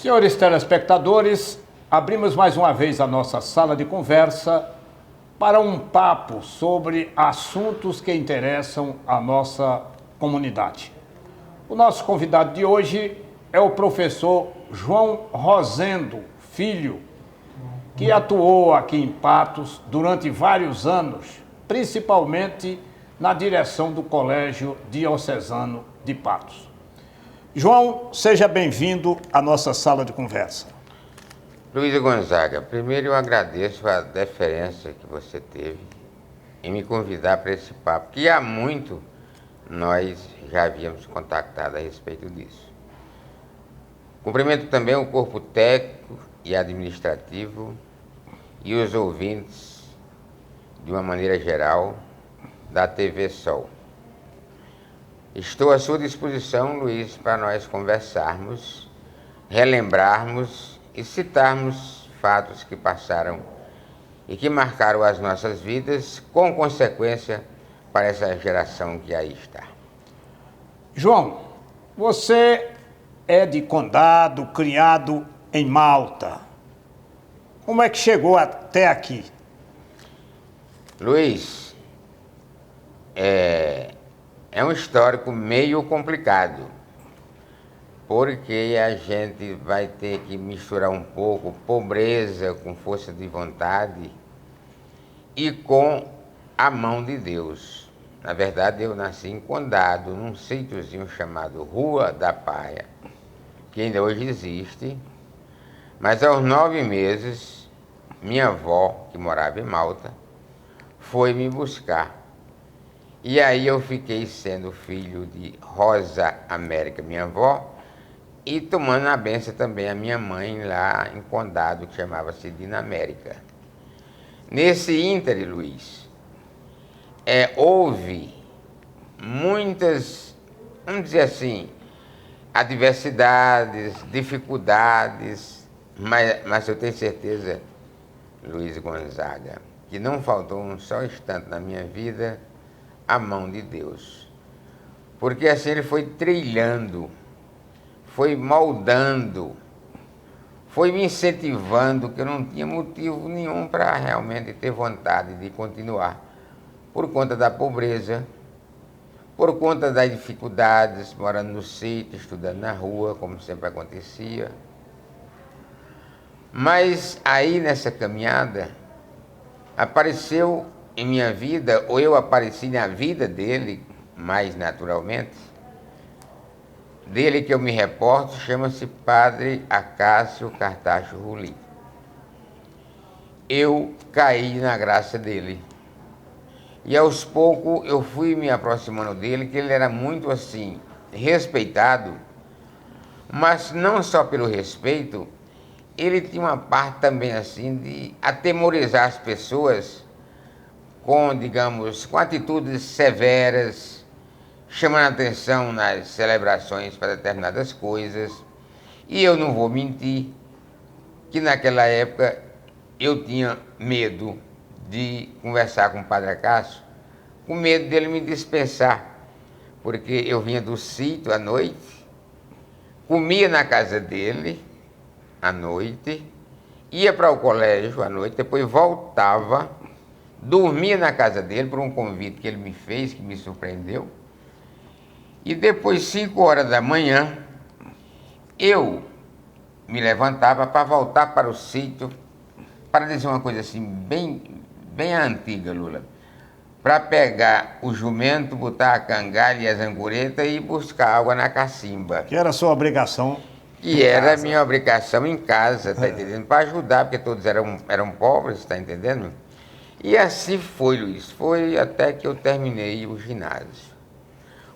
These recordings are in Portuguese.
Senhores telespectadores, abrimos mais uma vez a nossa sala de conversa para um papo sobre assuntos que interessam a nossa comunidade. O nosso convidado de hoje é o professor João Rosendo Filho, que atuou aqui em Patos durante vários anos, principalmente na direção do Colégio Diocesano de Patos. João, seja bem-vindo à nossa sala de conversa. Luiz Gonzaga, primeiro eu agradeço a deferência que você teve em me convidar para esse papo, que há muito nós já havíamos contactado a respeito disso. Cumprimento também o corpo técnico e administrativo e os ouvintes, de uma maneira geral, da TV Sol. Estou à sua disposição, Luiz, para nós conversarmos, relembrarmos e citarmos fatos que passaram e que marcaram as nossas vidas, com consequência para essa geração que aí está. João, você é de Condado, criado em Malta. Como é que chegou até aqui? Luiz, é um histórico meio complicado, porque a gente vai ter que misturar um pouco pobreza com força de vontade e com a mão de Deus. Na verdade, eu nasci em Condado, num sítiozinho chamado Rua da Paia, que ainda hoje existe, mas aos 9 meses, minha avó, que morava em Malta, foi me buscar. E aí eu fiquei sendo filho de Rosa América, minha avó, e tomando a benção também a minha mãe lá em Condado, que chamava-se Dina América. Nesse íntere, Luiz, houve muitas, vamos dizer assim, adversidades, dificuldades, mas eu tenho certeza, Luiz Gonzaga, que não faltou um só instante na minha vida a mão de Deus. Porque assim ele foi trilhando, foi moldando, foi me incentivando, que eu não tinha motivo nenhum para realmente ter vontade de continuar. Por conta da pobreza, por conta das dificuldades, morando no sítio, estudando na rua, como sempre acontecia. Mas aí nessa caminhada, apareceu em minha vida, ou eu apareci na vida dele, mais naturalmente, dele que eu me reporto, chama-se Padre Acácio Cartacho Ruli. Eu caí na graça dele. E aos poucos eu fui me aproximando dele, que ele era muito assim, respeitado, mas não só pelo respeito, ele tinha uma parte também assim de atemorizar as pessoas com, digamos, com atitudes severas, chamando a atenção nas celebrações para determinadas coisas. E eu não vou mentir que naquela época eu tinha medo de conversar com o Padre Acácio, com medo dele me dispensar, porque eu vinha do sítio à noite, comia na casa dele à noite, ia para o colégio à noite, depois voltava, dormia na casa dele por um convite que ele me fez, que me surpreendeu, e depois, 5 horas da manhã, eu me levantava para voltar para o sítio, para dizer uma coisa assim, bem antiga, Lula, para pegar o jumento, botar a cangalha e as anguretas e buscar água na cacimba. Que era a sua obrigação. E era a minha obrigação em casa, tá entendendo? Para ajudar, porque todos eram pobres, tá entendendo? E assim foi, Luiz, foi até que eu terminei o ginásio.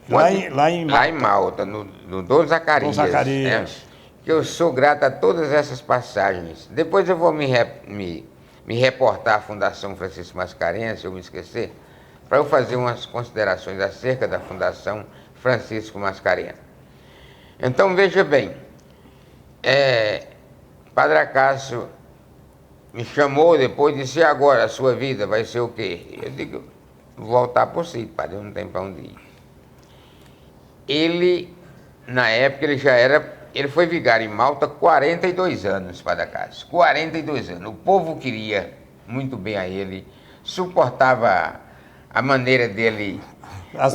Lá em Malta, no Dom Zacarias. Dom Zacarias. Né? Que eu sou grato a todas essas passagens. Depois eu vou me reportar à Fundação Francisco Mascarenhas, se eu me esquecer, para eu fazer umas considerações acerca da Fundação Francisco Mascarenhas. Então, veja bem, Padre Acácio me chamou depois e disse: e agora a sua vida vai ser o quê? Eu digo: voltar por si, padre, eu não tenho para onde ir. Ele, na época, ele já era ele foi vigário em Malta 42 anos, Padre Cássio. 42 anos. O povo queria muito bem a ele, suportava a maneira dele,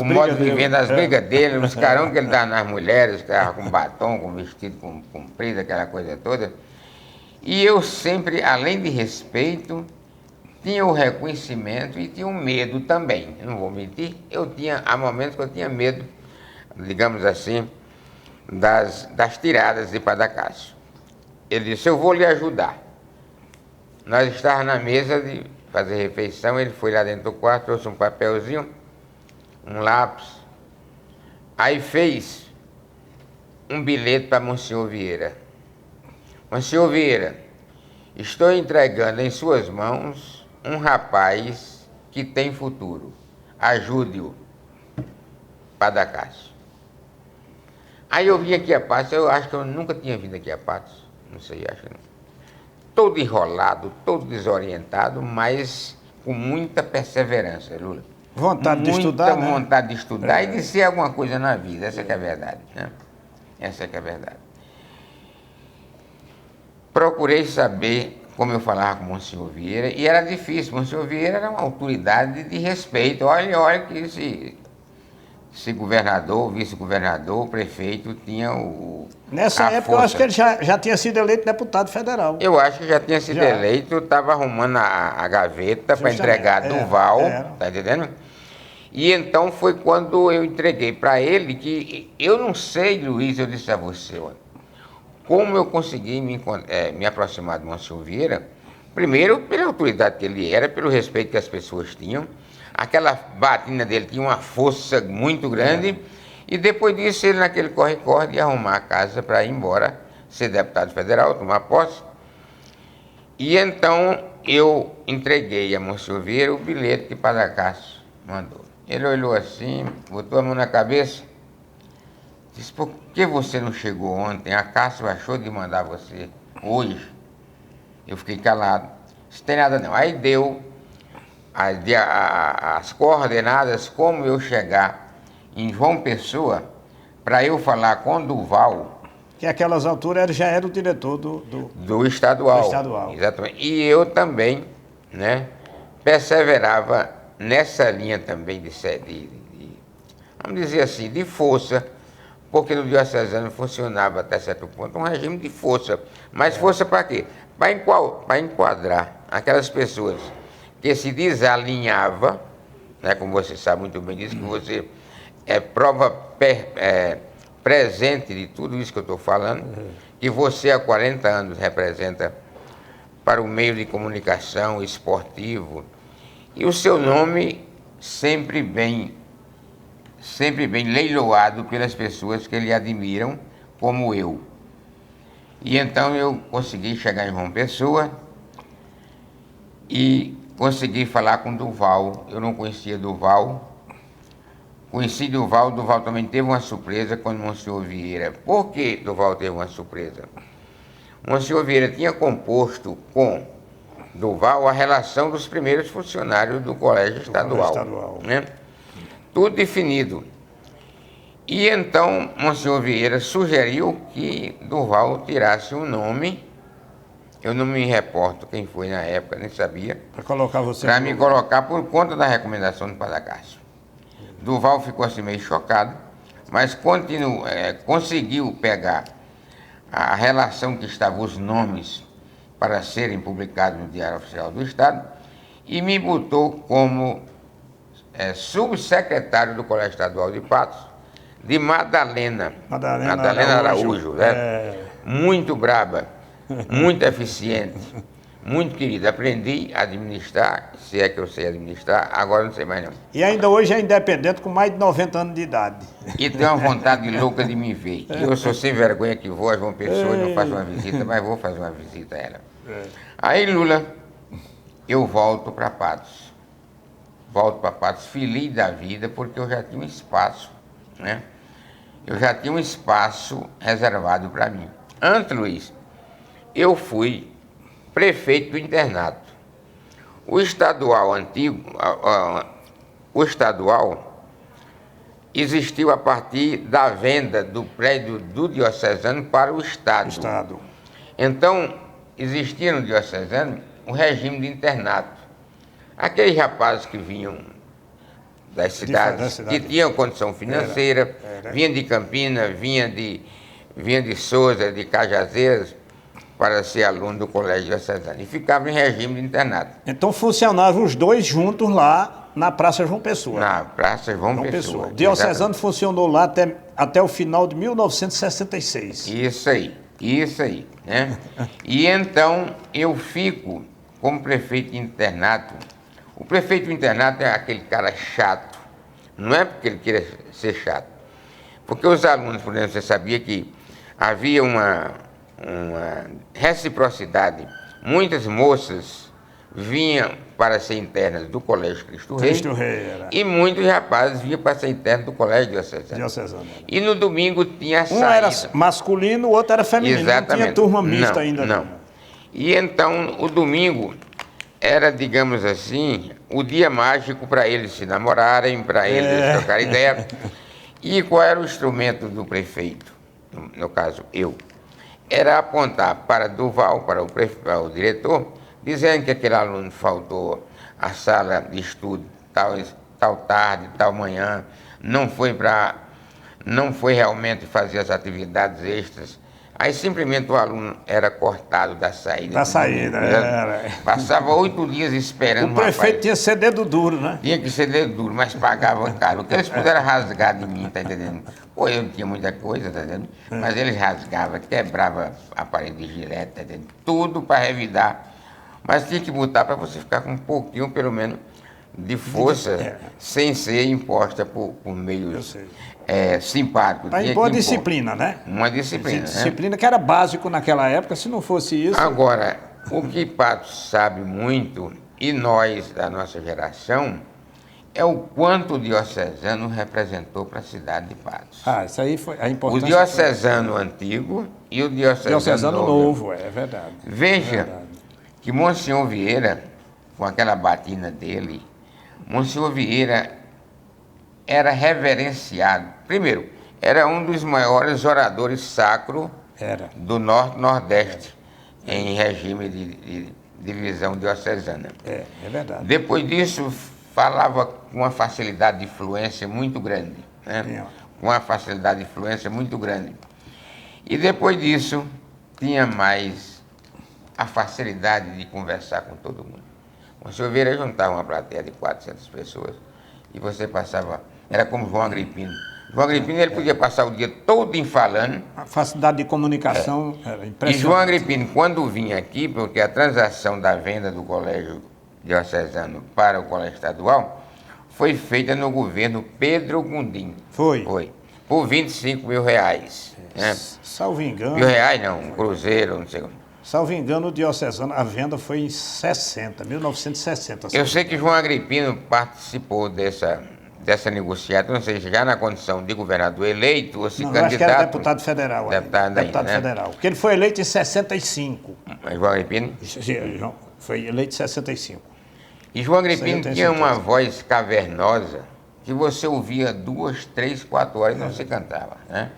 o modo de viver, as brigas dele, os carão que ele dava nas mulheres, que estava com batom, com vestido comprido, aquela coisa toda. E eu sempre, além de respeito, tinha o reconhecimento e tinha o medo também. Eu não vou mentir, há momentos que eu tinha medo, digamos assim, das tiradas de Padre Cássio. Ele disse, eu vou lhe ajudar. Nós estávamos na mesa de fazer refeição, ele foi lá dentro do quarto, trouxe um papelzinho, um lápis, aí fez um bilhete para Monsenhor Vieira. Monsenhor Vieira, estou entregando em suas mãos um rapaz que tem futuro. Ajude-o, Padre Cássio. Aí eu vim aqui a Patos, eu acho que eu nunca tinha vindo aqui a Patos, não sei, acho que não. Todo enrolado, todo desorientado, mas com muita perseverança, Lula. Vontade de estudar, muita vontade de estudar e de ser alguma coisa na vida, essa que é a verdade, né? Essa que é a verdade. Procurei saber como eu falava com o Monsenhor Vieira, e era difícil. O Monsenhor Vieira era uma autoridade de respeito. Olha que esse governador, vice-governador, prefeito tinha Nessa época força. Eu acho que ele já tinha sido eleito deputado federal. Eu acho que já tinha sido eleito, estava arrumando a gaveta para entregar a Duval, tá entendendo? E então foi quando eu entreguei para ele que eu não sei, Luiz, eu disse a você, olha, como eu consegui me aproximar do Monsenhor Vieira, primeiro pela autoridade que ele era, pelo respeito que as pessoas tinham, aquela batina dele tinha uma força muito grande, e depois disso ele naquele corre-corre de arrumar a casa para ir embora, ser deputado federal, tomar posse. E então eu entreguei a Monsenhor Vieira o bilhete que Padre Cássio mandou. Ele olhou assim, botou a mão na cabeça, disse, por que você não chegou ontem? A Cássio achou de mandar você hoje. Eu fiquei calado. Não tem nada não. Aí deu as coordenadas como eu chegar em João Pessoa para eu falar com Duval. Que aquelas alturas ele já era o diretor do estadual. Exatamente. E eu também, né, perseverava nessa linha também vamos dizer assim, de força, porque no diocesano funcionava até certo ponto um regime de força. Mas força para quê? Para enquadrar aquelas pessoas que se desalinhava, né, como você sabe muito bem disso, que você é prova presente de tudo isso que eu estou falando, que você há 40 anos representa para o meio de comunicação esportivo, e o seu nome sempre bem leiloado pelas pessoas que lhe admiram, como eu. E então eu consegui chegar em João Pessoa e consegui falar com Duval. Eu não conhecia Duval. Conheci Duval também teve uma surpresa quando Monsenhor Vieira. Por que Duval teve uma surpresa? Monsenhor Vieira tinha composto com Duval a relação dos primeiros funcionários do Colégio Estadual. Né? Tudo definido. E então Monsenhor Vieira sugeriu que Duval tirasse um nome, eu não me reporto quem foi na época, nem sabia, para me colocar por conta da recomendação do Padre Cássio. Duval ficou assim meio chocado, mas conseguiu pegar a relação que estavam os nomes para serem publicados no Diário Oficial do Estado e me botou como subsecretário do Colégio Estadual de Patos, de Madalena Araújo, né? Muito braba, muito eficiente, muito querida. Aprendi a administrar, se é que eu sei administrar, agora não sei mais não. E ainda hoje é independente com mais de 90 anos de idade. E tem uma vontade louca de me ver. Eu sou sem vergonha que vou a João Pessoa e não faço uma visita, mas vou fazer uma visita a ela. Aí, Lula, eu volto para Patos. Feliz da vida, porque eu já tinha um espaço, né? Eu já tinha um espaço reservado para mim. Antes, Luiz, eu fui prefeito do internato. O estadual antigo, existiu a partir da venda do prédio do diocesano para o Estado. Então, existia no diocesano um regime de internato. Aqueles rapazes que vinham das cidades, que tinham condição financeira, vinham de Campinas, vinham de Sousa, de Cajazeiras, para ser aluno do colégio diocesano. E ficavam em regime de internato. Então funcionavam os dois juntos lá na Praça João Pessoa. Na Praça João Pessoa. O diocesano funcionou lá até o final de 1966. Isso aí. Né? E então eu fico como prefeito de internato. O prefeito de internato é aquele cara chato. Não é porque ele queira ser chato. Porque os alunos, por exemplo, você sabia que havia uma reciprocidade. Muitas moças vinham para ser internas do Colégio Cristo Rei. E muitos rapazes vinham para ser internos do Colégio Diocesano. E no domingo tinha a saída. Um era masculino, o outro era feminino. Exatamente. Não tinha turma mista ainda. Não. E então o domingo era, digamos assim, o dia mágico para eles se namorarem, para eles trocarem ideia. E qual era o instrumento do prefeito? No caso, eu. Era apontar para Duval, para o diretor, dizendo que aquele aluno faltou à sala de estudo tal tarde, tal manhã, não foi realmente fazer as atividades extras. Aí simplesmente o aluno era cortado da saída. Passava 8 dias esperando. O prefeito tinha que ser dedo duro, né? Tinha que ser dedo duro, mas pagava caro. O que eles puderam rasgar de mim, tá entendendo? Pô, eu não tinha muita coisa, tá entendendo? Mas eles rasgavam, quebravam a parede de gilete, tá entendendo? Tudo para revidar. Mas tinha que botar para você ficar com um pouquinho, pelo menos, de força, sem ser imposta por meios simpáticos. Para impor disciplina, né? Uma disciplina. Disciplina que era básico naquela época, se não fosse isso... Agora, o que Patos sabe muito, e nós da nossa geração, é o quanto o diocesano representou para a cidade de Patos. Isso aí foi a importância. O diocesano antigo e o diocesano novo. É verdade. Veja que Monsenhor Vieira, com aquela batina dele, Monsenhor Vieira era reverenciado. Primeiro, era um dos maiores oradores sacros do Norte-Nordeste, em regime de divisão diocesana. É verdade. Depois disso, falava com uma facilidade de fluência muito grande. Né? Com uma facilidade de fluência muito grande. E depois disso, tinha mais a facilidade de conversar com todo mundo. O senhor Vieira juntava uma plateia de 400 pessoas e você passava... Era como João Agripino. João Agripino ele podia passar o dia todo falando. A facilidade de comunicação era impressionante. E João Agripino, quando vinha aqui, porque a transação da venda do colégio diocesano para o colégio estadual foi feita no governo Pedro Gundim. Foi. Por R$25 mil. Né? Salvo engano... R$1.000 não, um cruzeiro, não sei como. Salvo engano, o diocesano, a venda foi em 1960. Eu sei que João Agripino participou dessa negociata, não sei se já na condição de governador eleito ou se candidato... acho que era deputado federal. Deputado federal. Porque ele foi eleito em 65. João Agripino? Foi eleito em 65. E João Agripino tinha uma voz cavernosa que você ouvia 2, 3, 4 horas e não se cantava, né?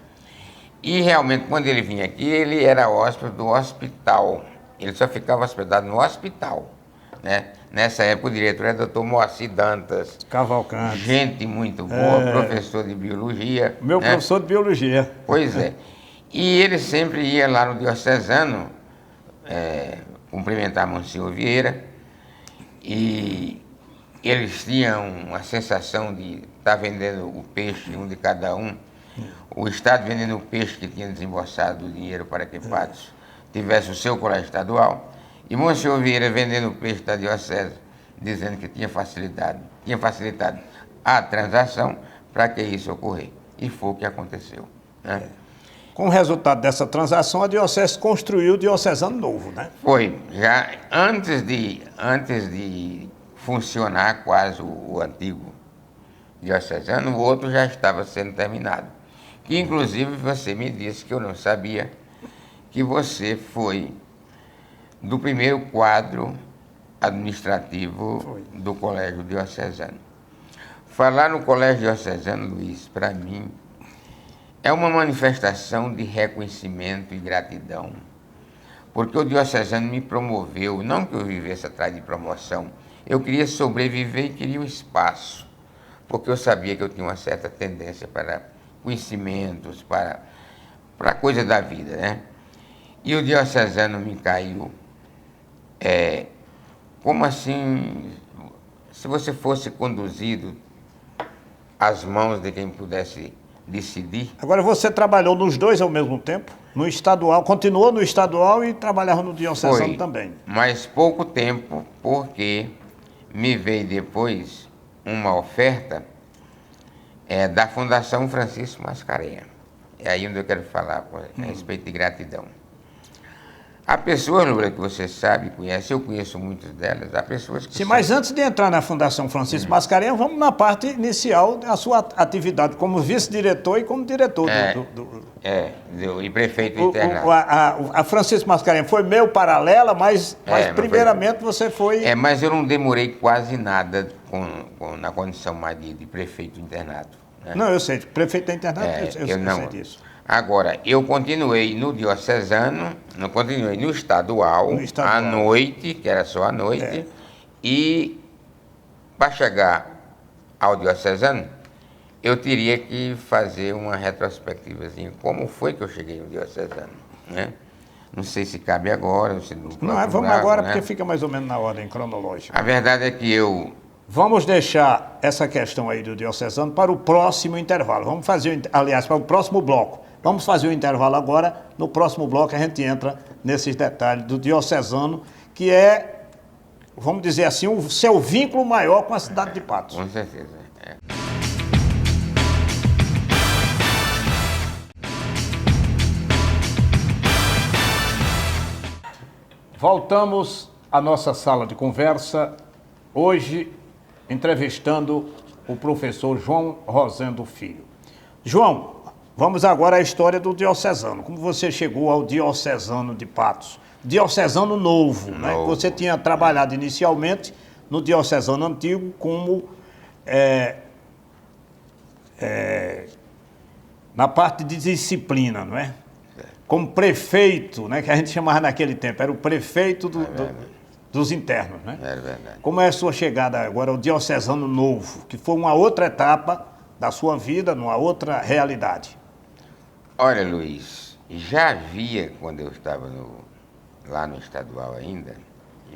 E realmente, quando ele vinha aqui, ele era hóspede do hospital. Ele só ficava hospedado no hospital, né? Nessa época, o diretor era o Dr. Moacir Dantas. Cavalcante. Gente muito boa, professor de biologia. Meu professor de biologia. Pois é. E ele sempre ia lá no diocesano cumprimentar Monsenhor Vieira. E eles tinham uma sensação de estar vendendo o peixe, um de cada um. O Estado vendendo o peixe que tinha desembolsado o dinheiro para que Patos tivesse o seu colégio estadual. E Monsenhor Vieira vendendo o peixe da diocese, dizendo que tinha facilitado a transação para que isso ocorresse. E foi o que aconteceu. Né? Com o resultado dessa transação, a diocese construiu o diocesano novo, né? Foi. Já antes de funcionar quase o antigo diocesano, o outro já estava sendo terminado. Que inclusive você me disse que eu não sabia que você foi do primeiro quadro administrativo do Colégio Diocesano. falar no Colégio Diocesano, Luiz, para mim, é uma manifestação de reconhecimento e gratidão. Porque o diocesano me promoveu, não que eu vivesse atrás de promoção, eu queria sobreviver e queria um espaço, porque eu sabia que eu tinha uma certa tendência para conhecimentos, para a coisa da vida, né? E o diocesano me caiu, como assim, se você fosse conduzido às mãos de quem pudesse decidir. Agora, você trabalhou nos dois ao mesmo tempo? No estadual, continuou no estadual e trabalhava no diocesano também? Mas pouco tempo, porque me veio depois uma oferta da Fundação Francisco Mascarenhas. É aí onde eu quero falar a respeito de gratidão. Há pessoas, Lula, que você sabe, conhece, eu conheço muitas delas, há pessoas que... Sim, mas antes de entrar na Fundação Francisco Mascarenhas, vamos na parte inicial da sua atividade como vice-diretor e como diretor e prefeito internado. A Francisco Mascarenhas foi meio paralela, mas primeiramente você foi... Mas eu não demorei quase nada na condição mais de prefeito internado. Né? Não, eu sei, prefeito internado, eu sei disso. Agora, eu continuei no diocesano, continuei no estadual, à noite, que era só à noite, e para chegar ao diocesano, eu teria que fazer uma retrospectivazinha. Como foi que eu cheguei no diocesano? Né? Não sei se cabe agora, se não. Não, vamos agora, porque fica mais ou menos na ordem cronológica. A verdade é que eu... Vamos deixar essa questão aí do diocesano para o próximo intervalo. Vamos fazer, aliás, para o próximo bloco. Vamos fazer o intervalo agora. No próximo bloco a gente entra nesses detalhes do diocesano, que é, vamos dizer assim, o seu vínculo maior com a cidade de Patos. Com certeza. Voltamos à nossa sala de conversa, hoje entrevistando o professor João Rosendo Filho. João, vamos agora à história do diocesano. Como você chegou ao diocesano de Patos? Diocesano novo, né? Você tinha trabalhado inicialmente no diocesano antigo como na parte de disciplina, não é? Como prefeito, né? Que a gente chamava naquele tempo, era o prefeito dos internos, né? É verdade. Como é a sua chegada agora ao diocesano novo, que foi uma outra etapa da sua vida, numa outra realidade? Olha, Luiz, já havia, quando eu estava lá no estadual ainda,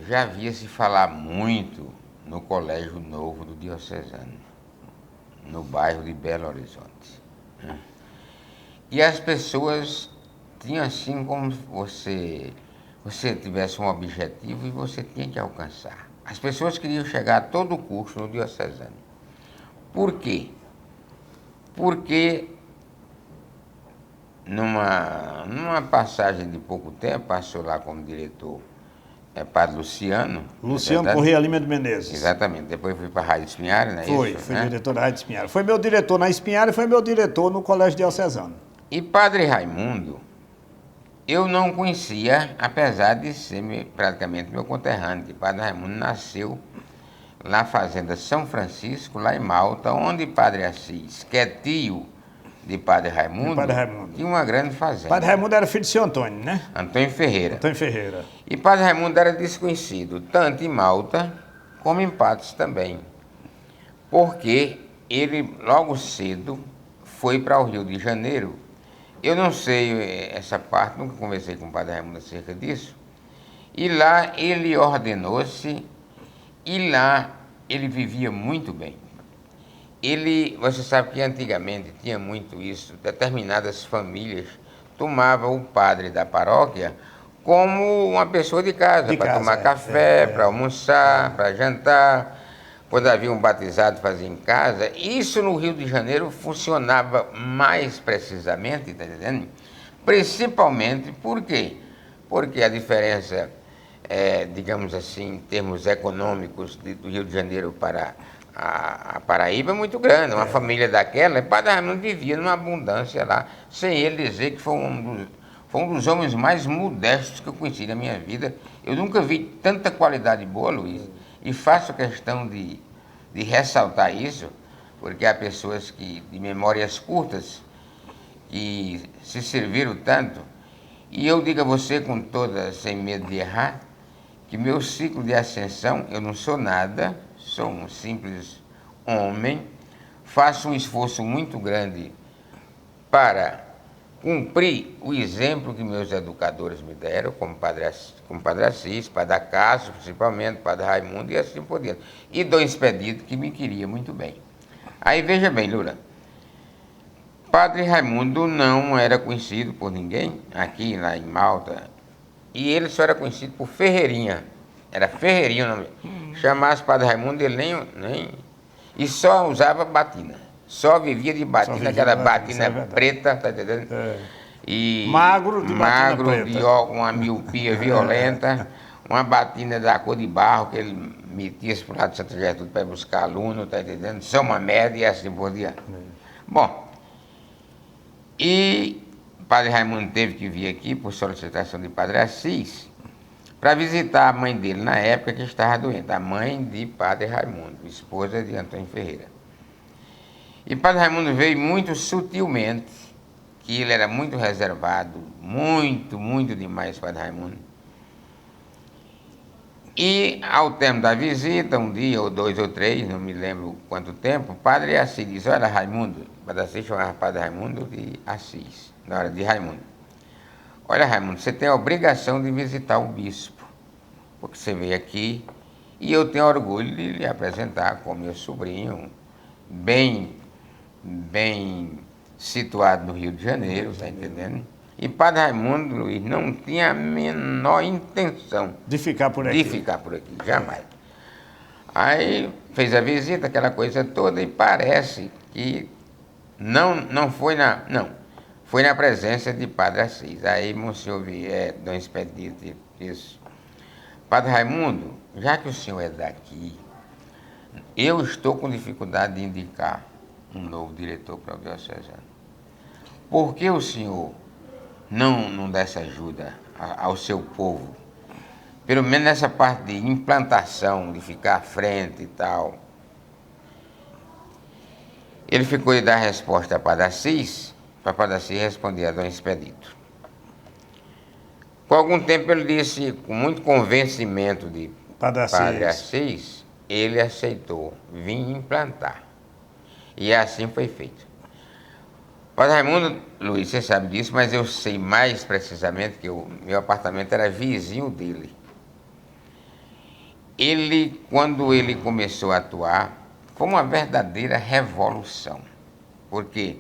já havia se falar muito no Colégio Novo do Diocesano, no bairro de Belo Horizonte. E as pessoas tinham assim como você tivesse um objetivo e você tinha que alcançar. As pessoas queriam chegar a todo custo no diocesano. Por quê? Porque numa passagem de pouco tempo, passou lá como diretor Padre Luciano. Luciano Correia Lima de Menezes. Exatamente. Depois fui para a Rádio Espinhares, não é isso? Foi diretor da Rádio Espinhares. Foi meu diretor na Espinhares e foi meu diretor no Colégio Diocesano. E Padre Raimundo, eu não conhecia, apesar de ser praticamente meu conterrâneo, que Padre Raimundo nasceu na Fazenda São Francisco, lá em Malta, onde Padre Assis, que é tio de Padre Raimundo, tinha uma grande fazenda. Padre Raimundo era filho de seu Antônio, né? Antônio Ferreira. Antônio Ferreira. E Padre Raimundo era desconhecido, tanto em Malta como em Patos também. Porque ele, logo cedo, foi para o Rio de Janeiro. Eu não sei essa parte, nunca conversei com o Padre Raimundo acerca disso. E lá ele ordenou-se, e lá ele vivia muito bem. Você sabe que antigamente tinha muito isso, determinadas famílias tomavam o padre da paróquia como uma pessoa de casa, para tomar café, para almoçar, para jantar. Quando havia um batizado, fazia em casa. Isso no Rio de Janeiro funcionava mais precisamente, está entendendo? Principalmente por quê? Porque a diferença, digamos assim, em termos econômicos do Rio de Janeiro para a Paraíba é muito grande. Uma família daquela, Padre Raimundo vivia numa abundância lá, sem ele dizer que foi um dos homens mais modestos que eu conheci na minha vida. Eu nunca vi tanta qualidade boa, Luiz, e faço questão de ressaltar isso, porque há pessoas que, de memórias curtas, que se serviram tanto. E eu digo a você com toda, sem medo de errar, que meu ciclo de ascensão, eu não sou nada, sou um simples homem, faço um esforço muito grande para cumprir o exemplo que meus educadores me deram, como Padre Assis, Padre Acácio, principalmente, Padre Raimundo e assim por diante. E Dom Expedito, que me queria muito bem. Aí veja bem, Lula, Padre Raimundo não era conhecido por ninguém aqui, lá em Malta, e ele só era conhecido por Ferreirinha. Era Ferreirinha o nome. Chamasse Padre Raimundo, ele nem... E só usava batina. Só vivia de batina, aquela batina preta, tá entendendo? É. E Magro de magro, batina de preta. óculos, uma miopia violenta, uma batina da cor de barro, que ele metia-se para o lado de Santa Gertrude para buscar aluno, tá entendendo? Só uma média e assim por diante. Bom, e Padre Raimundo teve que vir aqui, por solicitação de Padre Assis, para visitar a mãe dele na época que estava doente, a mãe de Padre Raimundo, esposa de Antônio Ferreira. E Padre Raimundo veio muito sutilmente, que ele era muito reservado, muito demais, Padre Raimundo. E ao termo da visita, um dia ou dois ou três, não me lembro quanto tempo, Padre Assis disse: olha, Raimundo, Padre Assis chamava Padre Raimundo de Assis, na hora de Raimundo. Olha, Raimundo, você tem a obrigação de visitar o bispo, porque você veio aqui e eu tenho orgulho de lhe apresentar como meu sobrinho, bem situado no Rio de Janeiro, está entendendo? E Padre Raimundo, Luiz, não tinha a menor intenção de ficar por aqui. Jamais. Aí fez a visita, aquela coisa toda, e parece que foi na presença de Padre Assis. Aí Monsenhor Dom Expedito disse: Padre Raimundo, já que o senhor é daqui, eu estou com dificuldade de indicar um novo diretor para o diocesano. Por que o senhor não dá essa ajuda ao seu povo? Pelo menos nessa parte de implantação, de ficar à frente e tal. Ele ficou de dar resposta a Padre Assis, para Padre Assis responder a Dom Expedito. Com algum tempo ele disse, com muito convencimento de Padre Assis, ele aceitou vir implantar. E assim foi feito. Padre Raimundo, Luiz, você sabe disso, mas eu sei mais precisamente que o meu apartamento era vizinho dele. Quando ele começou a atuar, foi uma verdadeira revolução. Porque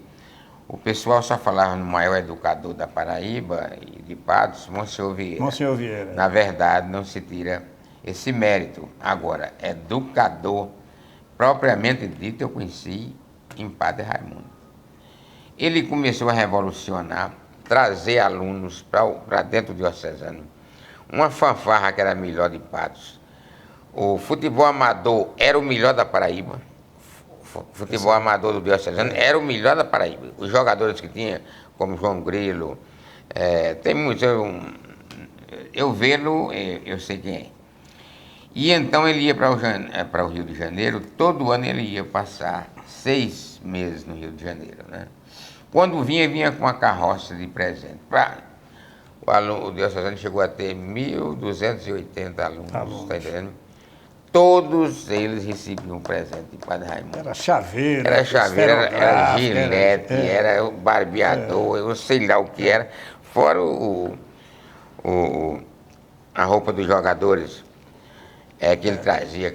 o pessoal só falava no maior educador da Paraíba e de Patos, Monsenhor Vieira. Monsenhor Vieira. Na verdade, não se tira esse mérito. Agora, educador, propriamente dito, eu conheci em Padre Raimundo. Ele começou a revolucionar, trazer alunos para dentro do diocesano. Uma fanfarra que era a melhor de Patos. O futebol amador era o melhor da Paraíba. O futebol amador do diocesano era o melhor da Paraíba. Os jogadores que tinha, como João Grilo, tem muitos. Eu vê-lo, eu sei quem é. E então ele ia para o Rio de Janeiro, todo ano ele ia passar 6 meses no Rio de Janeiro, né? Quando vinha com uma carroça de presente. O diocesano chegou a ter 1.280 alunos, está entendendo? Todos eles recebiam um presente de Padre Raimundo. Era chaveiro, era gilete, era o barbeador, eu sei lá o que era. Fora a roupa dos jogadores que ele trazia,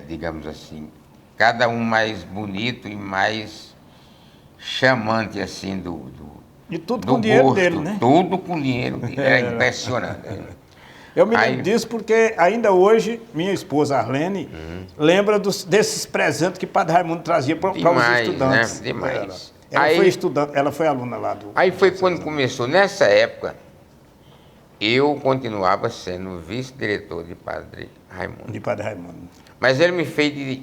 digamos assim, cada um mais bonito e mais chamante, assim, e tudo com dinheiro gosto, dele, né? Tudo com dinheiro dele, era impressionante. Eu me lembro disso porque ainda hoje minha esposa Arlene lembra desses presentes que Padre Raimundo trazia para os estudantes. Né? Demais. Ela foi estudante, ela foi aluna lá do... Aí foi quando começou, nessa época, eu continuava sendo vice-diretor de Padre Raimundo. De Padre Raimundo. Mas ele me fez de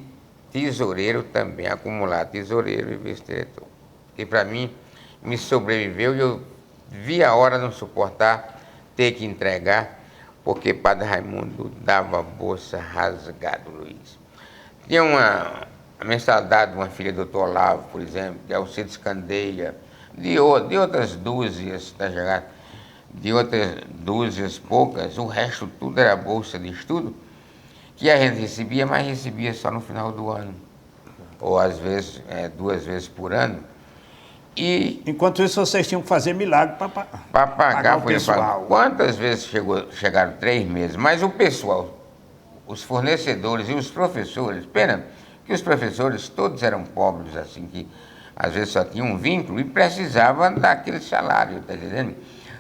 tesoureiro também, acumular tesoureiro e vice-diretor. E para mim, me sobreviveu e eu vi a hora de não suportar ter que entregar, porque Padre Raimundo dava bolsa rasgado, Luiz. Tinha a mensalidade de uma filha do Dr. Olavo, por exemplo, de Alcides Candeia, de outras dúzias, tá chegado? De outras dúzias poucas, o resto tudo era bolsa de estudo, que a gente recebia, mas recebia só no final do ano, ou às vezes 2 vezes por ano. E enquanto isso, vocês tinham que fazer milagre para pagar o pessoal. Quantas vezes chegaram 3 meses? Mas o pessoal, os fornecedores e os professores, pena que os professores todos eram pobres, assim, que às vezes só tinham um vínculo e precisavam daquele salário, tá entendendo?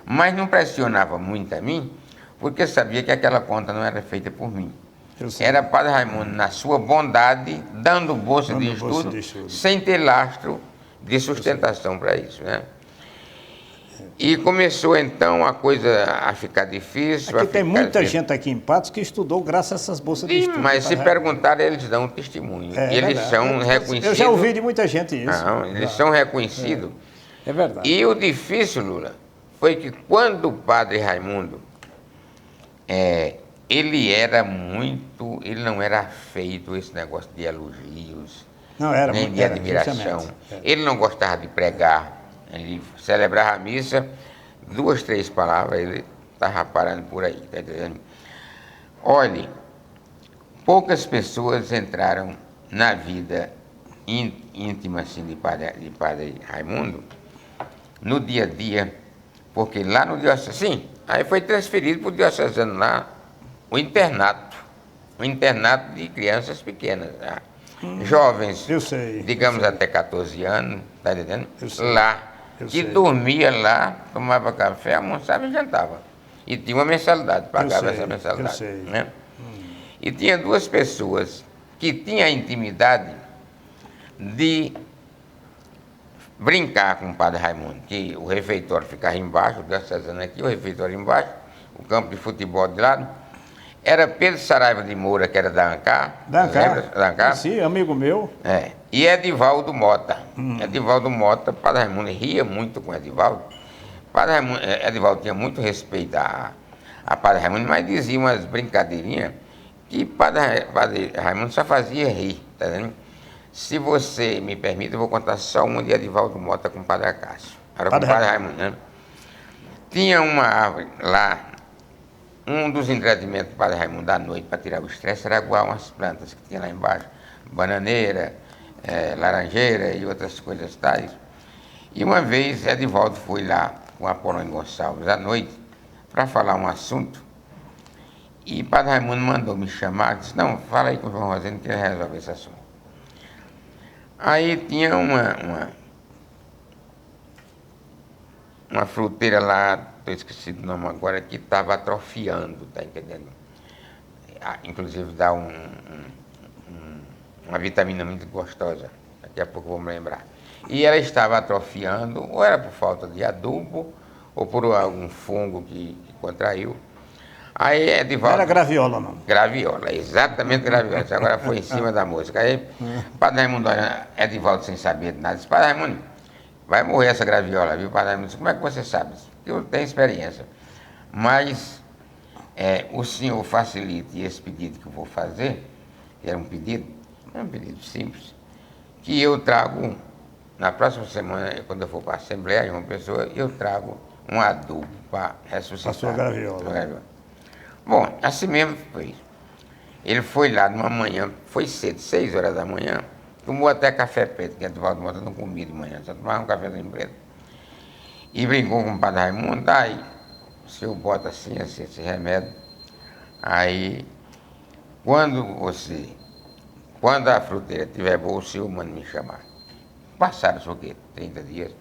Mas não pressionava muito a mim, porque sabia que aquela conta não era feita por mim. Era Padre Raimundo, na sua bondade, dando bolsa de estudo, sem ter lastro de sustentação para isso, né? E começou então a coisa a ficar difícil. Aqui tem muita gente aqui em Patos que estudou graças a essas bolsas de estudo. Mas se perguntarem, eles dão um testemunho. Eles são reconhecidos. Eu já ouvi de muita gente isso. Não, eles são reconhecidos. É verdade. E o difícil, Lula, foi que quando o Padre Raimundo, ele não era afeito a esse negócio de elogios, não, era, nem de admiração. Ele não gostava de pregar. Ele celebrava a missa, 2, 3 palavras, ele estava parando por aí, tá entendendo? Olhe, poucas pessoas entraram na vida íntima assim, de padre Raimundo, no dia a dia, porque lá no diocesano, sim, aí foi transferido para o diocesano lá, o internato de crianças pequenas, tá? Jovens, digamos até 14 anos, tá entendendo? Lá. Que dormia lá, tomava café, almoçava e jantava. E tinha uma mensalidade, pagava essa mensalidade. Né? E tinha 2 pessoas que tinham a intimidade de brincar com o Padre Raimundo, que o refeitório ficava embaixo, o diocesano aqui, o refeitório embaixo, o campo de futebol de lado. Era Pedro Saraiva de Moura, que era da ANCAR. Da ANCAR? Sim, amigo meu. E Edivaldo Mota. Edivaldo Mota, Padre Raimundo ria muito com Edivaldo. Edivaldo tinha muito respeito a Padre Raimundo, mas dizia umas brincadeirinhas que Padre Raimundo só fazia rir, tá vendo? Se você me permite, eu vou contar só uma de Edivaldo Mota com o Padre Acácio. Era com o Padre Raimundo, né? Tinha uma árvore lá. Um dos entretimentos do Padre Raimundo à noite para tirar o estresse era aguar umas plantas que tinha lá embaixo, bananeira, laranjeira e outras coisas tais. E uma vez Edivaldo foi lá com a Polônia Gonçalves à noite para falar um assunto e Padre Raimundo mandou me chamar, disse, não, fala aí com o João Rosendo que ele resolve esse assunto. Aí tinha uma fruteira lá, estou esquecido o nome agora, que estava atrofiando, tá entendendo? Inclusive dá uma vitamina muito gostosa, daqui a pouco vou me lembrar. E ela estava atrofiando, ou era por falta de adubo, ou por algum fungo que contraiu. Aí Edivaldo... Era graviola, não? Graviola, exatamente graviola. Agora foi em cima da música. Aí Padre Raimundo, Edivaldo sem saber de nada, disse, Padre Raimundo, vai morrer essa graviola, viu? Padre Raimundo disse, como é que você sabe? Eu tenho experiência. Mas o senhor facilite esse pedido que eu vou fazer, era um pedido simples, que eu trago, na próxima semana, quando eu for para a Assembleia, uma pessoa, eu trago um adubo para ressuscitar. A sua graviola. Bom, assim mesmo foi. Ele foi lá numa manhã, foi cedo, 6 horas da manhã, tomou até café preto, que Edivaldo Mota não comia de manhã, só tomava um cafezinho preto. E brincou com o Padre Raimundo, aí o senhor bota assim, esse remédio. Aí, quando a fruteira tiver boa, o senhor manda me chamar. Passaram-se o quê? 30 dias,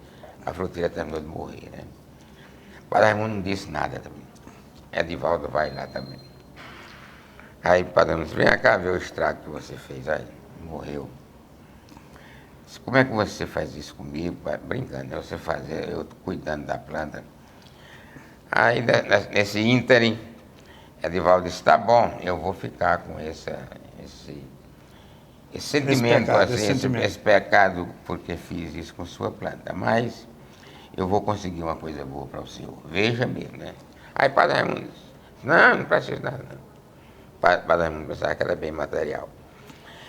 a fruteira terminou de morrer, né? O Padre Raimundo não disse nada também. Edivaldo vai lá também. Aí o Padre Raimundo disse, vem cá ver o estrago que você fez. Aí, morreu. Disse, como é que você faz isso comigo? Brincando, né? Você fazer, eu cuidando da planta. Aí, nesse ínterim, Edivaldo disse, tá bom, eu vou ficar com esse sentimento, esse pecado, porque fiz isso com sua planta, mas eu vou conseguir uma coisa boa para o senhor. Veja mesmo, né? Aí Padre Raimundo disse, não precisa nada, não. Padre Raimundo pensava que era bem material.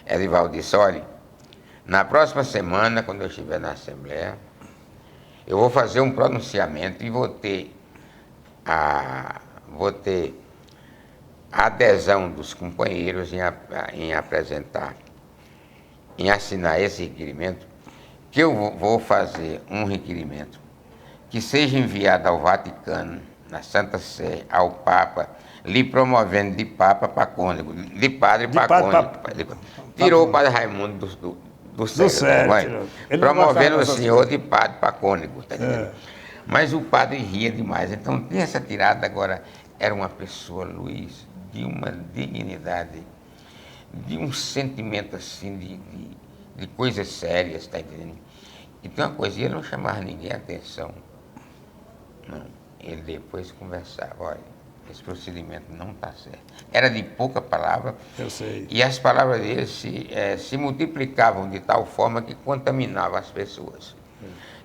Edivaldo disse, olha, na próxima semana, quando eu estiver na Assembleia, eu vou fazer um pronunciamento e vou ter a adesão dos companheiros em apresentar, em assinar esse requerimento, que eu vou fazer um requerimento que seja enviado ao Vaticano, na Santa Sé, ao Papa, lhe promovendo de Papa para cônego, de padre para cônego. Tirou o padre Raimundo do sério, promovendo o senhor de padre para cônego, tá entendendo? Mas o padre ria demais, então tem essa tirada. Agora, era uma pessoa, Luiz, de uma dignidade, de um sentimento assim, de coisas sérias, tá entendendo? Então, uma coisa, ele não chamava ninguém a atenção. Não, ele depois conversava, olha, esse procedimento não está certo. Era de pouca palavra. Eu sei. E as palavras dele se multiplicavam de tal forma que contaminavam as pessoas.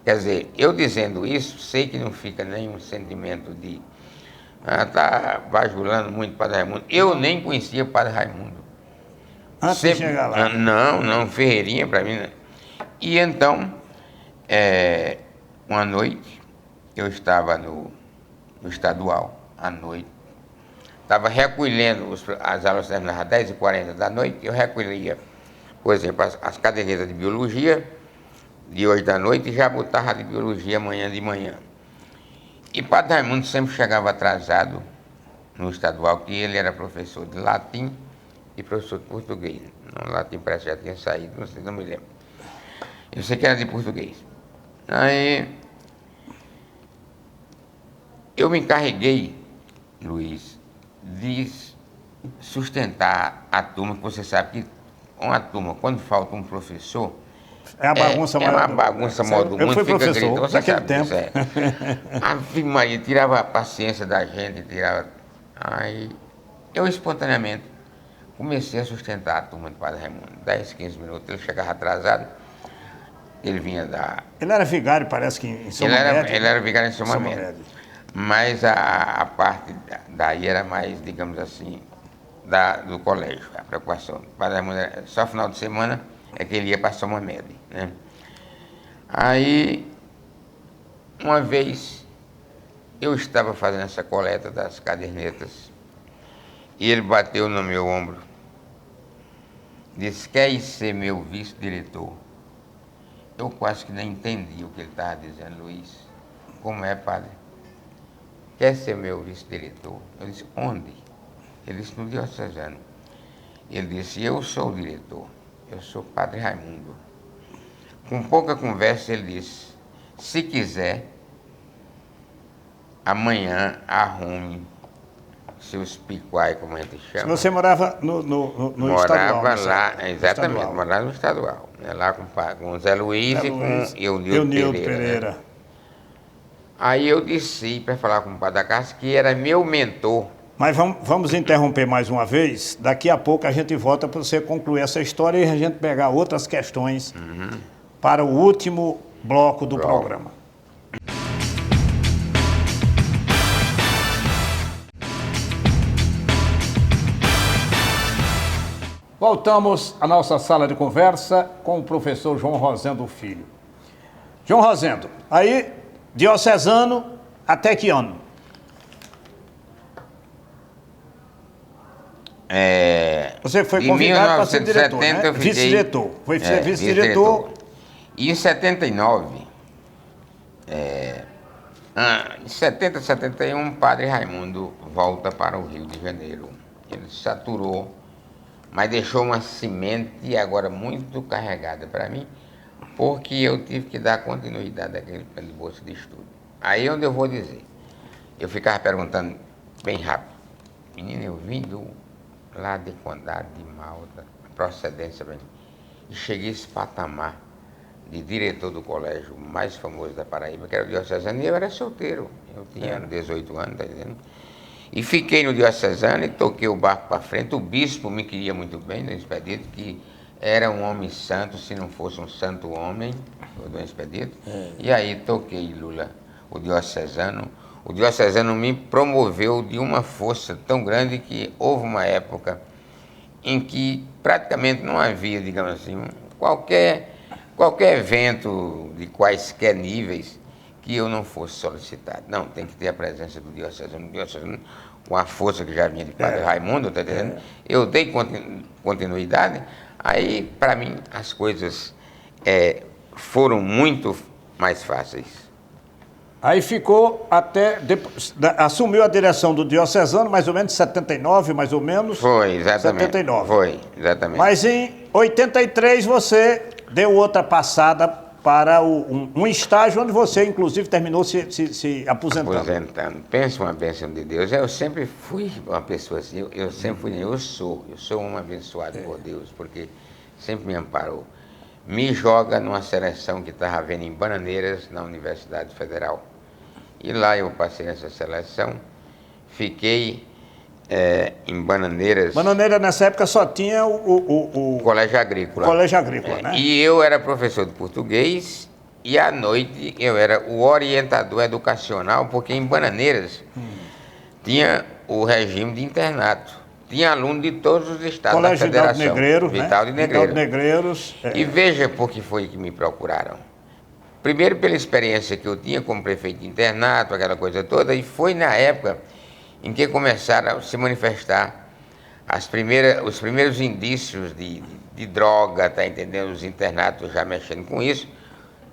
Quer dizer, eu dizendo isso, sei que não fica nenhum sentimento de tá bajulando muito o Padre Raimundo. Eu nem conhecia o Padre Raimundo. Antes de chegar lá. Não, Ferreirinha para mim. Né? E então, uma noite, eu estava no estadual, à noite. Estava recolhendo, as aulas terminavam às 10h40 da noite, eu recolhia, por exemplo, as cadernetas de biologia de hoje da noite e já botava de biologia amanhã de manhã. E Padre Raimundo sempre chegava atrasado no estadual, que ele era professor de latim e professor de português. No latim parece que já tinha saído, não sei, não me lembro. Eu sei que era de português. Aí eu me encarreguei, Luiz, de sustentar a turma, que você sabe que uma turma, quando falta um professor, é a bagunça maior. É uma bagunça maior do mundo. Eu fui fica professor gritando, você naquele sabe tempo. Disso, Ave Maria, tirava a paciência da gente, tirava. Aí eu espontaneamente comecei a sustentar a turma do Padre Raimundo. 10, 15 minutos, ele chegava atrasado, ele vinha da... Ele era vigário, parece que em São Mamed. Ele era vigário em São Mamed. Mas a parte daí era mais, digamos assim, do colégio, a preocupação. O Padre Raimundo era, só final de semana é que ele ia para São Mamed, né? Aí, uma vez, eu estava fazendo essa coleta das cadernetas e ele bateu no meu ombro, disse, quer ser meu vice-diretor? Eu quase que nem entendi o que ele estava dizendo, Luiz. Como é, padre? Quer ser meu vice-diretor? Eu disse, onde? Ele disse, no diocesano. Ele disse, eu sou o diretor. Eu sou Padre Raimundo. Com pouca conversa, ele disse, se quiser, amanhã arrume seus picuai, como a gente chama. Você morava no estadual? Morava lá, exatamente, estadual. Morava no estadual. Né, lá com o Zé Luiz e com Eunildo Pereira. Né? Aí eu desci para falar com o Padre da Casa, que era meu mentor. Mas vamos interromper mais uma vez. Daqui a pouco a gente volta para você concluir essa história e a gente pegar outras questões para o último bloco do programa. Voltamos à nossa sala de conversa com o professor João Rosendo Filho. João Rosendo, aí, diocesano, até que ano? Você foi convidado para ser diretor, né? Vice-diretor. Foi ser vice-diretor. E em 79, em 70, 71, Padre Raimundo volta para o Rio de Janeiro. Ele saturou, mas deixou uma semente agora muito carregada para mim, porque eu tive que dar continuidade àquele plano de bolsa de estudo. Aí onde eu vou dizer, eu ficava perguntando bem rápido, menino, eu vim lá de Condado, de Malta, procedência para mim, e cheguei a esse patamar de diretor do colégio mais famoso da Paraíba, que era o diocesano, e eu era solteiro, eu tinha 18 anos, tá dizendo? E fiquei no diocesano e toquei o barco para frente. O bispo me queria muito bem, Dom Expedito, que era um homem santo, se não fosse um santo homem, o Dom Expedito. E aí toquei, Lula, o diocesano. O diocesano me promoveu de uma força tão grande que houve uma época em que praticamente não havia, digamos assim, qualquer evento de quaisquer níveis que eu não fosse solicitado. Não, tem que ter a presença do diocesano com a força que já vinha de Padre Raimundo, tá entendendo? Eu dei continuidade, aí para mim as coisas foram muito mais fáceis. Aí ficou até, assumiu a direção do diocesano, mais ou menos em 79, mais ou menos. Foi, exatamente. 79. Foi, exatamente. Mas em 83 você deu outra passada para um estágio onde você, inclusive, terminou se aposentando. Pensa uma bênção de Deus. Eu sempre fui uma pessoa assim, eu sou um abençoado por Deus, porque sempre me amparou. Me joga numa seleção que estava havendo em Bananeiras, na Universidade Federal. E lá eu passei nessa seleção, fiquei em Bananeiras. Bananeiras nessa época só tinha o Colégio Agrícola. Colégio Agrícola, né? E eu era professor de português e à noite eu era o orientador educacional, porque em Bananeiras tinha o regime de internato. Tinha aluno de todos os estados da federação. Vital de Negreiros. E veja por que foi que me procuraram. Primeiro pela experiência que eu tinha como prefeito de internato, aquela coisa toda, e foi na época em que começaram a se manifestar os primeiros indícios de droga, tá entendendo? Os internatos já mexendo com isso.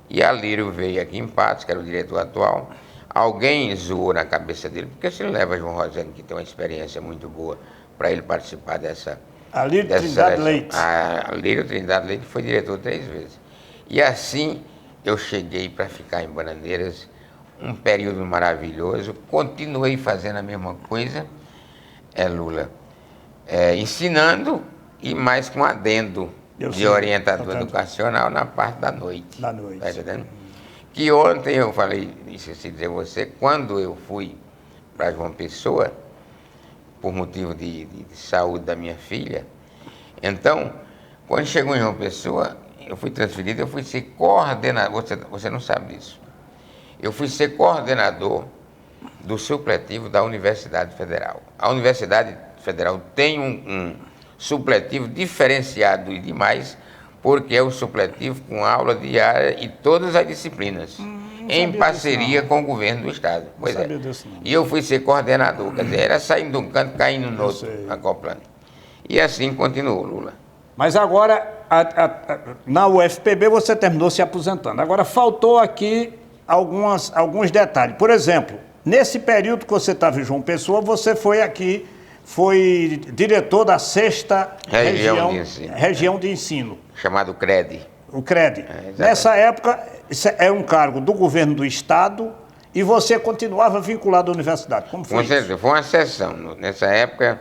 E a Lírio veio aqui em Patos, que era o diretor atual. Alguém zoou na cabeça dele, porque se leva João Rosendo, que tem uma experiência muito boa, para ele participar dessa... A Lírio Trindade Leite. A Lírio Trindade Leite foi diretor 3 vezes. E assim eu cheguei para ficar em Bananeiras, um período maravilhoso, continuei fazendo a mesma coisa, Lula, ensinando e mais com adendo de orientador educacional na parte da noite. Da noite. Tá entendendo? Que ontem eu falei, esqueci de dizer a você, quando eu fui para João Pessoa, por motivo de saúde da minha filha, então, quando chegou em João Pessoa, eu fui transferido, eu fui ser coordenador, você não sabe disso, eu fui ser coordenador do supletivo da Universidade Federal. A Universidade Federal tem um supletivo diferenciado e demais, porque é o supletivo com aula diária e todas as disciplinas, em parceria com o governo do estado. Pois é. E eu fui ser coordenador, quer dizer, era saindo de um canto, caindo no outro, acoplando. E assim continuou, Lula. Mas agora, na UFPB você terminou se aposentando. Agora faltou aqui alguns detalhes. Por exemplo, nesse período que você estava em João Pessoa, você foi diretor da 6ª região de ensino. Chamado CRED. O CRED. Nessa época, isso é um cargo do governo do estado e você continuava vinculado à universidade. Como foi isso? Foi uma sessão. Nessa época,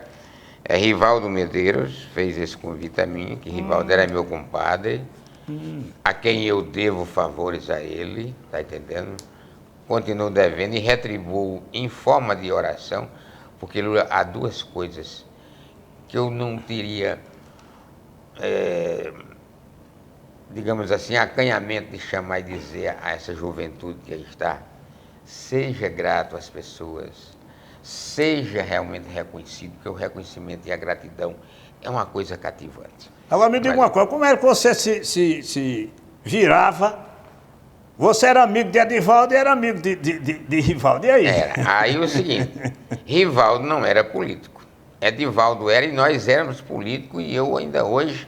Rivaldo Medeiros fez esse convite a mim, que Rivaldo era meu compadre, a quem eu devo favores a ele, tá entendendo? Continuo devendo e retribuo em forma de oração, porque, Lula, há 2 coisas que eu não teria, digamos assim, acanhamento de chamar e dizer a essa juventude que aí está: seja grato às pessoas, seja realmente reconhecido, porque o reconhecimento e a gratidão é uma coisa cativante. Agora me diga uma coisa, como é que você se virava? Você era amigo de Edivaldo e era amigo de Rivaldo, e aí? Aí o seguinte, Rivaldo não era político, Edivaldo era e nós éramos políticos, e eu ainda hoje,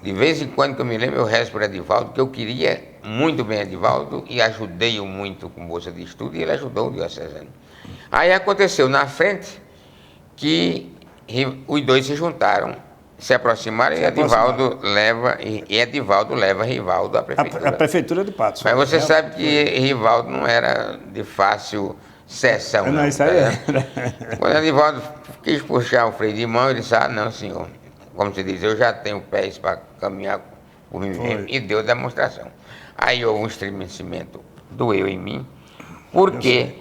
de vez em quando que eu me lembro, eu rezo por Edivaldo, que eu queria muito bem Edivaldo e ajudei-o muito com bolsa de estudo, e ele ajudou o diocesano. Aí aconteceu na frente que os 2 se juntaram, se aproximaram, e Edivaldo leva Rivaldo à prefeitura. A prefeitura de Patos. Mas você sabe que Rivaldo não era de fácil sessão. Não, isso aí Quando Edivaldo quis puxar o freio de mão, ele disse: não, senhor, como se diz, eu já tenho pés para caminhar por mim mesmo, e deu demonstração. Aí houve um estremecimento, doeu em mim, porque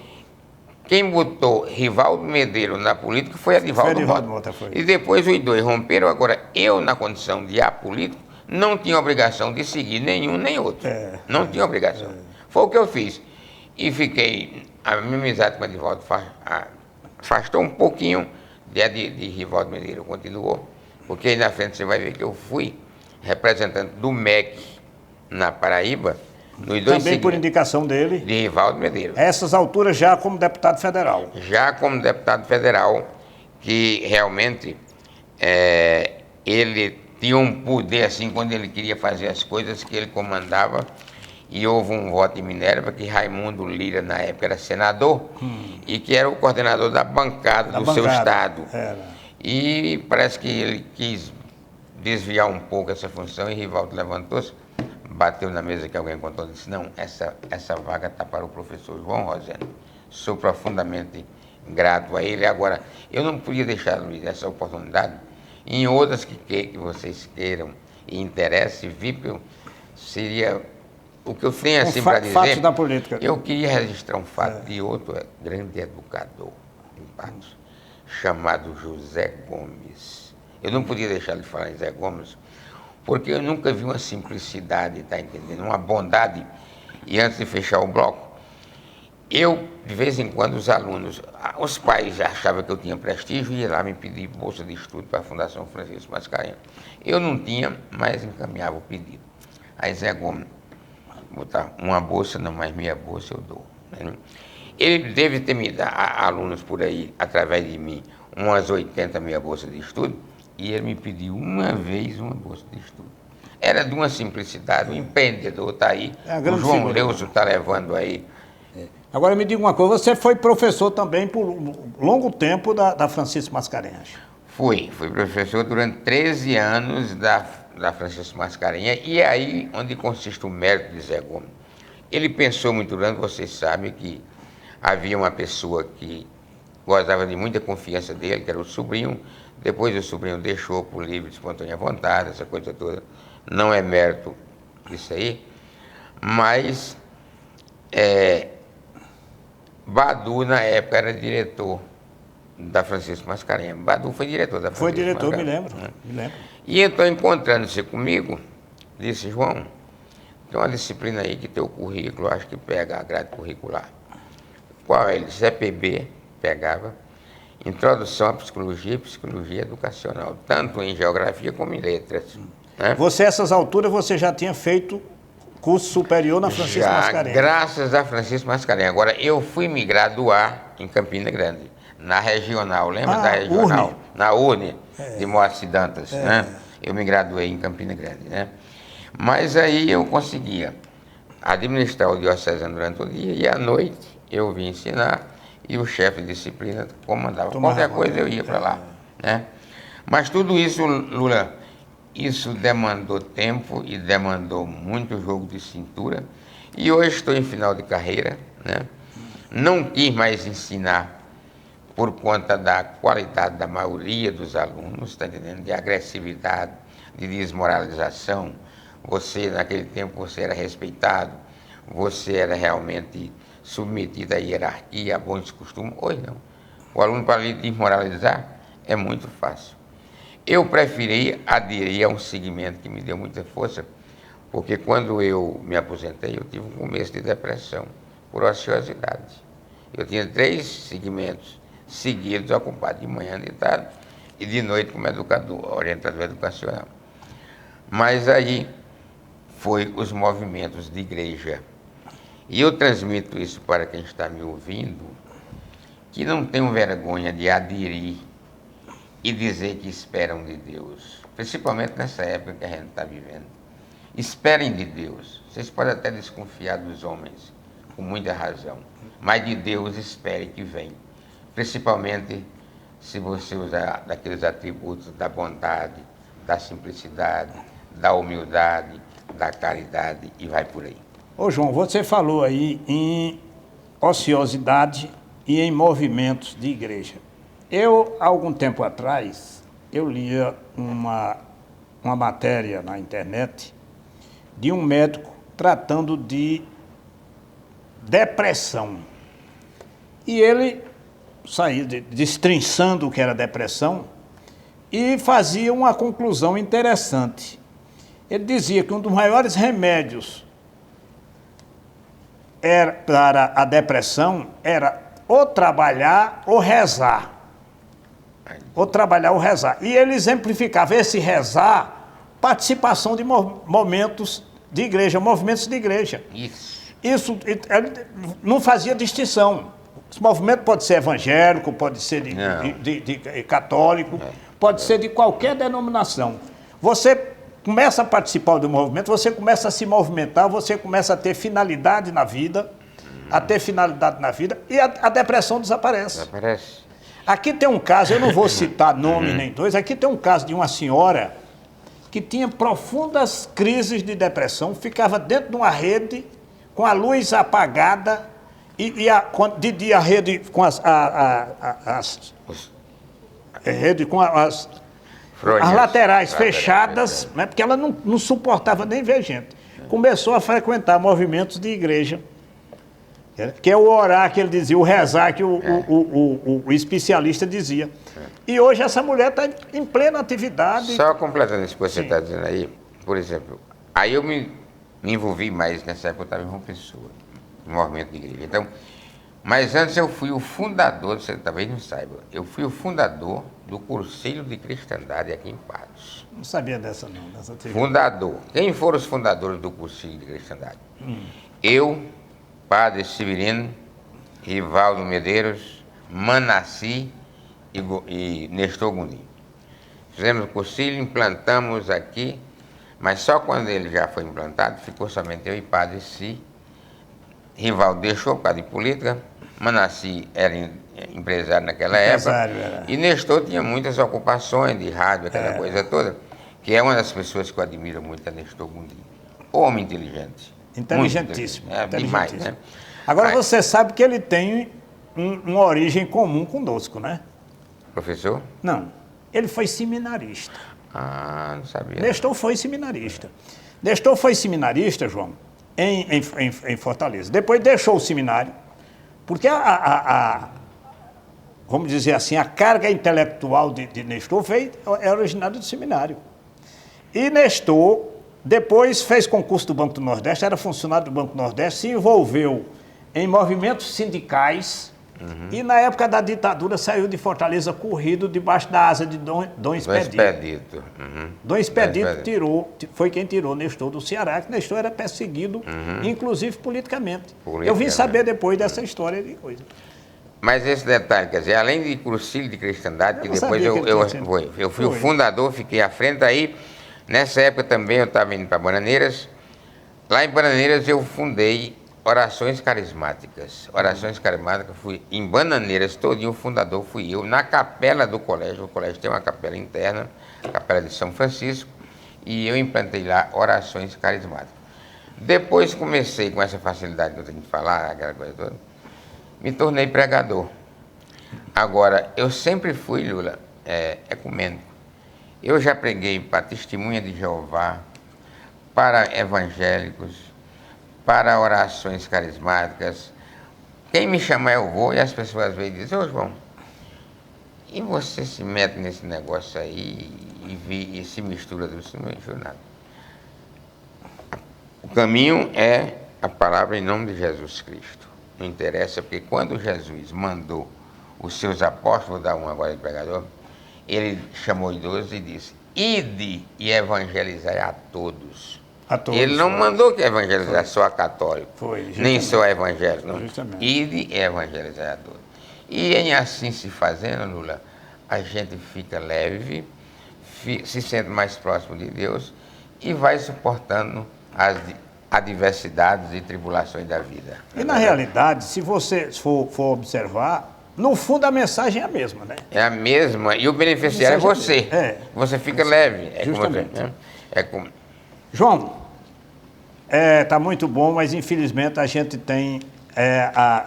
quem botou Rivaldo Medeiros na política foi Edivaldo Mota. E depois os 2 romperam. Agora, eu, na condição de apolítico, não tinha obrigação de seguir nenhum nem outro. Não tinha obrigação. Foi o que eu fiz. E fiquei... A minha amizade com Edivaldo afastou um pouquinho de Rivaldo Medeiros, continuou. Porque aí na frente você vai ver que eu fui representante do MEC na Paraíba, nos dois Também por indicação dele. de Rivaldo Medeiros. A essas alturas já como deputado federal. Já como deputado federal, que realmente ele tinha um poder assim, quando ele queria fazer as coisas que ele comandava, e houve um voto em Minerva que Raimundo Lira, na época, era senador, e que era o coordenador da bancada do seu estado. E parece que ele quis desviar um pouco essa função, e Rivaldo levantou-se, bateu na mesa que alguém contou e disse, não, essa vaga está para o professor João Rosendo. Sou profundamente grato a ele. Agora, eu não podia deixar, Luiz, essa oportunidade. Em outras que vocês queiram e interessem, VIP seria o que eu tenho assim para dizer. Fatos da política. Eu queria registrar um fato de outro grande educador em Patos, chamado José Gomes. Eu não podia deixar de falar em José Gomes, porque eu nunca vi uma simplicidade, tá entendendo? Uma bondade. E antes de fechar o bloco, eu, de vez em quando, os alunos, os pais já achavam que eu tinha prestígio e ia lá me pedir bolsa de estudo para a Fundação Francisco Mascarenhas. Eu não tinha, mas encaminhava o pedido. Aí Zé Gomes, botar uma bolsa, não, mas meia bolsa eu dou. Né? Ele deve ter me dado alunos por aí, através de mim, umas 80 meia bolsas de estudo, e ele me pediu uma vez uma bolsa de estudo. Era de uma simplicidade, o empreendedor está aí, o João Leuso está levando aí. Agora me diga uma coisa, você foi professor também por longo tempo da Francisco Mascarenhas. Fui professor durante 13 anos da Francisco Mascarenhas, e é aí onde consiste o mérito de Zé Gomes. Ele pensou muito grande, vocês sabem que havia uma pessoa que gozava de muita confiança dele, que era o sobrinho, depois o sobrinho deixou por livre e espontânea vontade, essa coisa toda, não é mérito isso aí, mas Badu, na época, era diretor da Francisco Mascarenhas. Badu foi diretor da Francisco Foi diretor, Mascarenhas. me lembro. E então, encontrando-se comigo, disse, João, tem uma disciplina aí que teu currículo, acho que pega a grade curricular. Qual é? Ele disse, PB, pegava, Introdução à Psicologia e Psicologia Educacional, tanto em Geografia como em Letras. Né? Você, a essas alturas, você já tinha feito curso superior na Francisco Mascarenhas? Graças a Francisco Mascarenhas. Agora, eu fui me graduar em Campina Grande, na regional, lembra da regional? URNE. Na URNE, de Moacir Dantas, né? Eu me graduei em Campina Grande, né? Mas aí eu conseguia administrar o diocesano durante o dia e à noite eu vim ensinar e o chefe de disciplina comandava. Qualquer coisa eu ia para lá, né? Mas tudo isso, Lula, isso demandou tempo e demandou muito jogo de cintura. E hoje estou em final de carreira, né? Não quis mais ensinar por conta da qualidade da maioria dos alunos, está entendendo? De agressividade, de desmoralização. Você, naquele tempo, você era respeitado, você era realmente submetido à hierarquia, a bons costumes. Hoje não. O aluno, para lhe desmoralizar, é muito fácil. Eu preferi aderir a um segmento que me deu muita força, porque quando eu me aposentei, eu tive um começo de depressão por ociosidade. Eu tinha 3 segmentos seguidos, ocupados de manhã, de tarde e de noite como educador, orientador educacional. Mas aí foi os movimentos de igreja. E eu transmito isso para quem está me ouvindo, que não tenham vergonha de aderir e dizer que esperam de Deus, principalmente nessa época que a gente está vivendo. Esperem de Deus. Vocês podem até desconfiar dos homens, com muita razão, mas de Deus espere que vem. Principalmente se você usar daqueles atributos da bondade, da simplicidade, da humildade, da caridade e vai por aí. Ô João, você falou aí em ociosidade e em movimentos de igreja. Eu, há algum tempo atrás, eu lia uma matéria na internet de um médico tratando de depressão. E ele saía destrinçando o que era depressão e fazia uma conclusão interessante. Ele dizia que um dos maiores remédios para a depressão era ou trabalhar ou rezar. Vou trabalhar o rezar. E ele exemplificava esse rezar, participação de momentos de igreja, movimentos de igreja. Isso ele não fazia distinção. Esse movimento pode ser evangélico, pode ser de católico, pode ser de qualquer denominação. Você começa a participar do movimento, você começa a se movimentar, você começa a ter finalidade na vida, e a depressão desaparece. Aqui tem um caso, eu não vou citar nome nem dois, aqui tem um caso de uma senhora que tinha profundas crises de depressão, ficava dentro de uma rede com a luz apagada de dia a rede com as laterais fechadas, né, porque ela não suportava nem ver gente. Começou a frequentar movimentos de igreja, que é o orar que ele dizia, o rezar que o especialista dizia. E hoje essa mulher está em plena atividade. Só completando isso que você está dizendo aí, por exemplo, aí eu me envolvi mais nessa época, eu estava em João Pessoa, no movimento de igreja. Então, mas antes eu fui o fundador, você talvez não saiba, eu fui o fundador do Conselho de Cristandade aqui em Patos. Não sabia dessa não, dessa atividade. Fundador. Quem foram os fundadores do Conselho de Cristandade? Eu, Padre Severino, Rivaldo Medeiros, Manassi e Nestor Gondim. Fizemos o concílio, implantamos aqui, mas só quando ele já foi implantado, ficou somente eu e Padre Si. Rivaldo deixou por causa de política, Manassi era empresário naquela época, e Nestor tinha muitas ocupações de rádio, aquela coisa toda, que é uma das pessoas que eu admiro muito, é Nestor Gondim. Homem inteligente. Inteligentíssimo. Demais, né? Agora você sabe que ele tem uma origem comum conosco, né? Professor? Não. Ele foi seminarista. Ah, não sabia. Nestor foi seminarista. Nestor foi seminarista, João, em Fortaleza. Depois deixou o seminário, porque vamos dizer assim, a carga intelectual de Nestor é originária do seminário. E Nestor depois fez concurso do Banco do Nordeste, era funcionário do Banco do Nordeste, se envolveu em movimentos sindicais e na época da ditadura saiu de Fortaleza corrido debaixo da asa de Dom Expedito. Dom Expedito foi quem tirou Nestor do Ceará, que Nestor era perseguido, inclusive politicamente. Eu vim saber depois dessa história de coisa. Mas esse detalhe, quer dizer, além de Conselho de Cristandade, que depois eu fui o fundador, fiquei à frente aí. Nessa época também eu estava indo para Bananeiras. Lá em Bananeiras eu fundei Orações Carismáticas. Orações Carismáticas, fui em Bananeiras, todinho o fundador fui eu, na capela do colégio. O colégio tem uma capela interna, a capela de São Francisco, e eu implantei lá Orações Carismáticas. Depois comecei com essa facilidade que eu tenho de falar, aquela coisa toda, me tornei pregador. Agora, eu sempre fui, Lula, ecumênico. Eu já preguei para Testemunha de Jeová, para evangélicos, para orações carismáticas. Quem me chamar eu vou, e as pessoas às vezes dizem, ô João, e você se mete nesse negócio aí e se mistura tudo, isso não enxerga nada. O caminho é a palavra em nome de Jesus Cristo. Não interessa, porque quando Jesus mandou os seus apóstolos, dar um agora de pregador, ele chamou 12 e disse, ide e evangelizai a todos. Ele não mandou que evangelizasse só a católico, nem só a evangélico. Não. Ide e evangelizai a todos. E em assim se fazendo, Lula, a gente fica leve, se sente mais próximo de Deus e vai suportando as adversidades e tribulações da vida. E na realidade, se você for observar, no fundo a mensagem é a mesma, né? É a mesma, e o beneficiário é você. Você fica leve. Justamente. João, tá muito bom, mas infelizmente a gente tem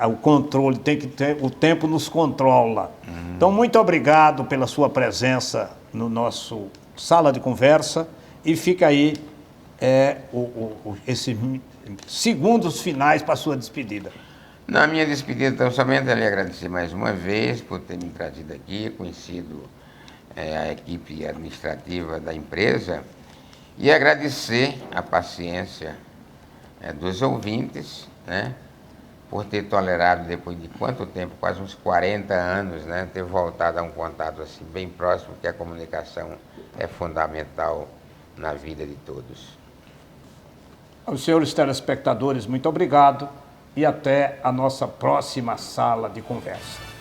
o controle, tem que ter, o tempo nos controla. Então, muito obrigado pela sua presença no nosso sala de conversa e fica aí esses segundos finais para a sua despedida. Na minha despedida, então, somente lhe agradecer mais uma vez por ter me trazido aqui, conhecido a equipe administrativa da empresa e agradecer a paciência dos ouvintes, né? por ter tolerado, depois de quanto tempo, quase uns 40 anos, né, ter voltado a um contato assim bem próximo, porque a comunicação é fundamental na vida de todos. Aos senhores telespectadores, muito obrigado e até a nossa próxima sala de conversa.